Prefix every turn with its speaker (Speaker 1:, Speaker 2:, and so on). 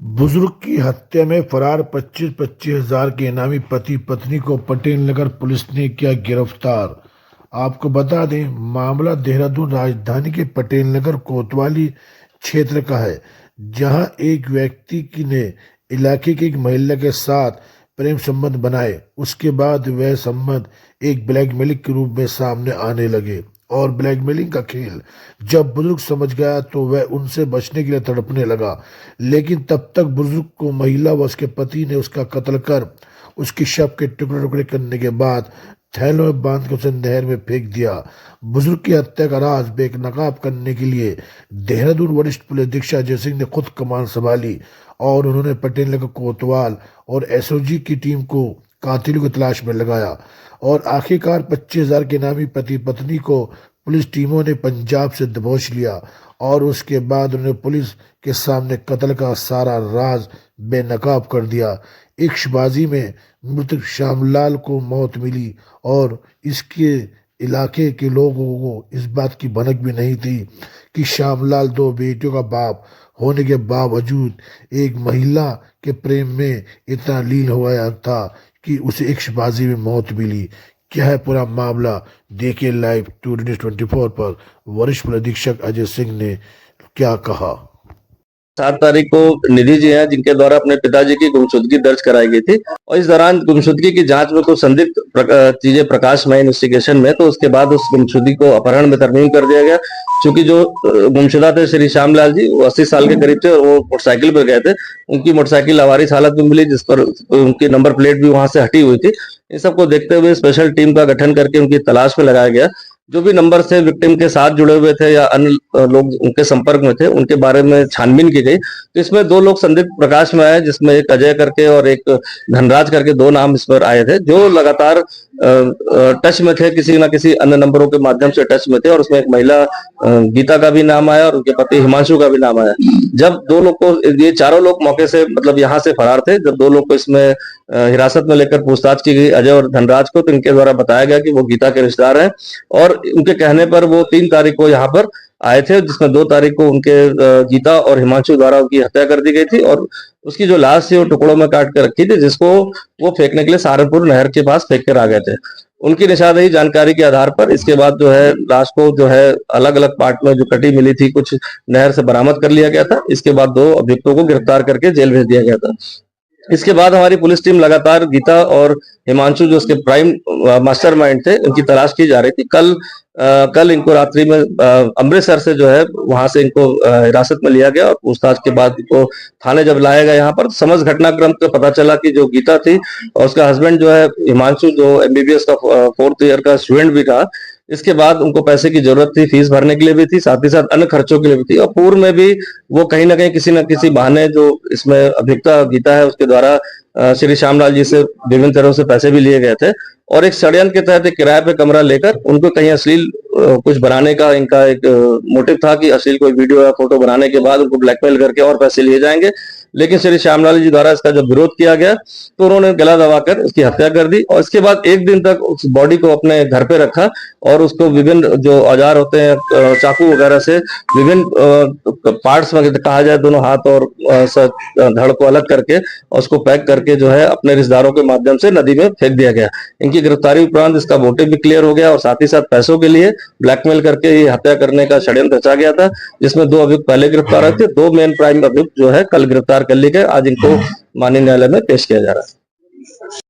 Speaker 1: बुजुर्ग की हत्या में फरार 25-25 हजार के इनामी पति पत्नी को पटेल नगर पुलिस ने किया गिरफ्तार। आपको बता दें, मामला देहरादून राजधानी के पटेल नगर कोतवाली क्षेत्र का है, जहां एक व्यक्ति की ने इलाके की एक महिला के साथ प्रेम संबंध बनाए। उसके बाद वह संबंध एक ब्लैकमेलिंग के रूप में सामने आने लगे और ब्लैकमेलिंग का खेल जब बुजुर्ग समझ गया तो वह उनसे बचने के लिए तड़पने लगा। लेकिन तब तक बुजुर्ग को महिला व उसके पति ने उसका कत्ल कर उसकी शव के टुकड़े टुकड़े करने के बाद थैलों में बांध कर उसे नहर में फेंक दिया। बुजुर्ग की हत्या का राज बेनकाब करने के लिए देहरादून वरिष्ठ पुलिस अधीक्षक अजय सिंह ने खुद कमान संभाली और उन्होंने पटेल नगर कोतवाल और एसओजी की टीम को कातिलों की तलाश में लगाया और आखिरकार 25,000 के नामी पति पत्नी को पुलिस टीमों ने पंजाब से दबोच लिया और उसके बाद उन्होंने पुलिस के सामने कत्ल का सारा राज बेनकाब कर दिया। इश्कबाजी में मृतक श्यामलाल को मौत मिली और इसके इलाके के लोगों को इस बात की भनक भी नहीं थी कि श्यामलाल दो बेटियों का बाप होने के बावजूद एक महिला के प्रेम में इतना लीन हो गया था कि उसे इश्कबाजी में मौत मिली। क्या है पूरा मामला, देखिए लाइव टूडे न्यूज़ 24 पर वरिष्ठ पुलिस अधीक्षक अजय सिंह ने क्या कहा।
Speaker 2: 7 तारीख को निधि जी हैं जिनके द्वारा अपने पिताजी की गुमशुदगी दर्ज कराई गई थी और इस दौरान गुमशुदगी की जांच में कुछ संदिग्ध चीजें प्रकाश में आई इन्वेस्टिगेशन में, तो उसके बाद उस गुमशुदगी को अपहरण में तरमीम कर दिया गया। चूंकि जो गुमशुदा थे श्री श्यामलाल जी, वो 80 साल के करीब थे और वो मोटरसाइकिल पर गए थे। उनकी मोटरसाइकिल लावारिस हालत में मिली, जिस पर उनकी नंबर प्लेट भी वहां से हटी हुई थी। इन सबको देखते हुए स्पेशल टीम का गठन करके उनकी तलाश में लगाया गया। जो भी नंबर से विक्टिम के साथ जुड़े हुए थे या अन्य लोग उनके संपर्क में थे, उनके बारे में छानबीन की गई। तो इसमें 2 लोग संदिग्ध प्रकाश में आए, जिसमें एक अजय करके और एक धनराज करके 2 नाम इस पर आए थे, जो लगातार टच में थे, किसी ना किसी अन्य नंबरों के माध्यम से टच में थे। और उसमें एक महिला गीता का भी नाम आया और उनके पति हिमांशु का भी नाम आया। जब 2 लोग को, ये चारों लोग मौके से मतलब यहाँ से फरार थे, जब 2 लोग को इसमें हिरासत में लेकर पूछताछ की गई अजय और धनराज को, तो इनके द्वारा बताया गया कि वो गीता के रिश्तेदार हैं और उनके कहने पर वो 3 तारीख को यहाँ पर आए थे, जिसमें 2 तारीख को उनके गीता और हिमांशु द्वारा उनकी हत्या कर दी गई थी और उसकी जो लाश थी वो टुकड़ों में काट कर रखी थी, जिसको वो फेंकने के लिए सहारनपुर नहर के पास फेंक कर आ गए थे। उनकी निशानदेही जानकारी के आधार पर इसके बाद जो है लाश को जो है अलग अलग पार्ट में जो कटी मिली थी, कुछ नहर से बरामद कर लिया गया था। इसके बाद 2 अभियुक्तों को गिरफ्तार करके जेल भेज दिया गया था। इसके बाद हमारी पुलिस टीम लगातार गीता और हिमांशु, जो उसके प्राइम मास्टरमाइंड थे, इनकी तलाश की जा रही थी। कल इनको रात्रि में अमृतसर से जो है वहां से इनको हिरासत में लिया गया और पूछताछ के बाद इनको थाने जब लाया गया यहाँ पर, समझ घटनाक्रम का पता चला कि जो गीता थी और उसका हस्बैंड जो है हिमांशु, जो एमबीबीएस का 4th ईयर का स्टूडेंट भी था, इसके बाद उनको पैसे की जरूरत थी, फीस भरने के लिए भी थी, साथ ही साथ अन्य खर्चों के लिए भी थी। और पूर्व में भी वो कहीं ना कहीं किसी न किसी बहाने, जो इसमें अभियुक्ता गीता है उसके द्वारा श्री श्यामलाल जी से विभिन्न तरह से पैसे भी लिए गए थे और एक षड्यंत्र के तहत एक किराए पे कमरा लेकर उनको कहीं अश्लील कुछ बनाने का इनका एक मोटिव था कि अश्लील कोई वीडियो या फोटो बनाने के बाद उनको ब्लैकमेल करके और पैसे लिए जाएंगे। लेकिन श्री श्यामलाल जी द्वारा इसका जब विरोध किया गया तो उन्होंने गला दबाकर इसकी हत्या कर दी और इसके बाद 1 दिन तक उस बॉडी को अपने घर पे रखा और उसको विभिन्न जो औजार होते हैं, चाकू वगैरह से विभिन्न पार्ट्स में कहा जाए, दोनों हाथ और धड़ को अलग करके और उसको पैक करके जो है अपने रिश्तेदारों के माध्यम से नदी में फेंक दिया गया। इनकी गिरफ्तारी उपरांत इसका मोटिव भी क्लियर हो गया और साथ ही साथ पैसों के लिए ब्लैकमेल करके ये हत्या करने का षड्यंत्र रचा गया था, जिसमें 2 अभियुक्त पहले गिरफ्तार हुए थे। 2 मेन प्राइम अभियुक्त जो है कल गिरफ्तार कर लिए गए। आज इनको माननीय न्यायालय में पेश किया जा रहा है।